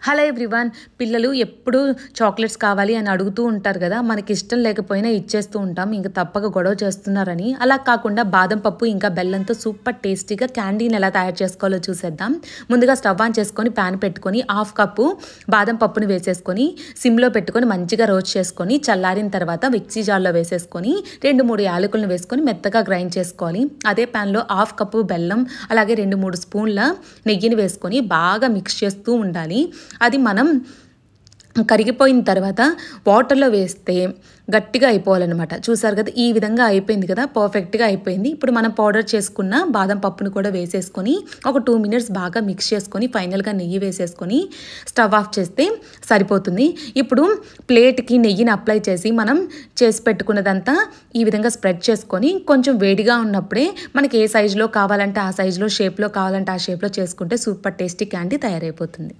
Hello everyone. పిల్లలు ఎప్పుడు chocolates కావాలి అని అడుగుతూ ఉంటారు కదా. మనకి ఇష్టం లేకపోయినా ఇచ్చేస్తూ ఉంటాం, ఇంకా తప్పక గొడవ చేస్తున్నారని. అలా కాకుండా బాదం పప్పు ఇంకా బెల్లంతో సూపర్ టేస్టీగా క్యాండీని ఎలా తయారు చేసుకోవాలో చూసేద్దాం. ముందుగా స్టవ్ ఆన్ చేసుకొని ప్యాన్ పెట్టుకొని 1/2 కప్పు బాదం పప్పుని వేసేసుకొని సిమ్లో పెట్టుకొని మంచిగా రోస్ట్ చేసుకొని చల్లారిన తర్వాత మిక్సీ జార్లో వేసేసుకొని 2-3 యాలకులను వేసుకొని మెత్తగా గ్రైండ్ చేసుకోవాలి. అదే ప్యాన్లో 1/2 కప్పు బెల్లం అలాగే 2-3 స్పూన్ల నెయ్యిని వేసుకొని బాగా మిక్స్ చేస్తూ ఉండాలి. అది మనం కరిగిపోయిన తర్వాత వాటర్లో వేస్తే గట్టిగా అయిపోవాలన్నమాట. చూసారు కదా, ఈ విధంగా అయిపోయింది కదా, పర్ఫెక్ట్గా అయిపోయింది. ఇప్పుడు మనం పౌడర్ చేసుకున్న బాదం పప్పును కూడా వేసేసుకొని ఒక 2 మినిట్స్ బాగా మిక్స్ చేసుకొని ఫైనల్గా నెయ్యి వేసేసుకొని స్టవ్ ఆఫ్ చేస్తే సరిపోతుంది. ఇప్పుడు ప్లేట్కి నెయ్యిని అప్లై చేసి మనం చేసి పెట్టుకున్నదంతా ఈ విధంగా స్ప్రెడ్ చేసుకొని కొంచెం వేడిగా ఉన్నప్పుడే మనకి ఏ సైజులో కావాలంటే ఆ సైజులో, షేప్లో కావాలంటే ఆ షేప్లో చేసుకుంటే సూపర్ టేస్టీ క్యాండీ తయారైపోతుంది.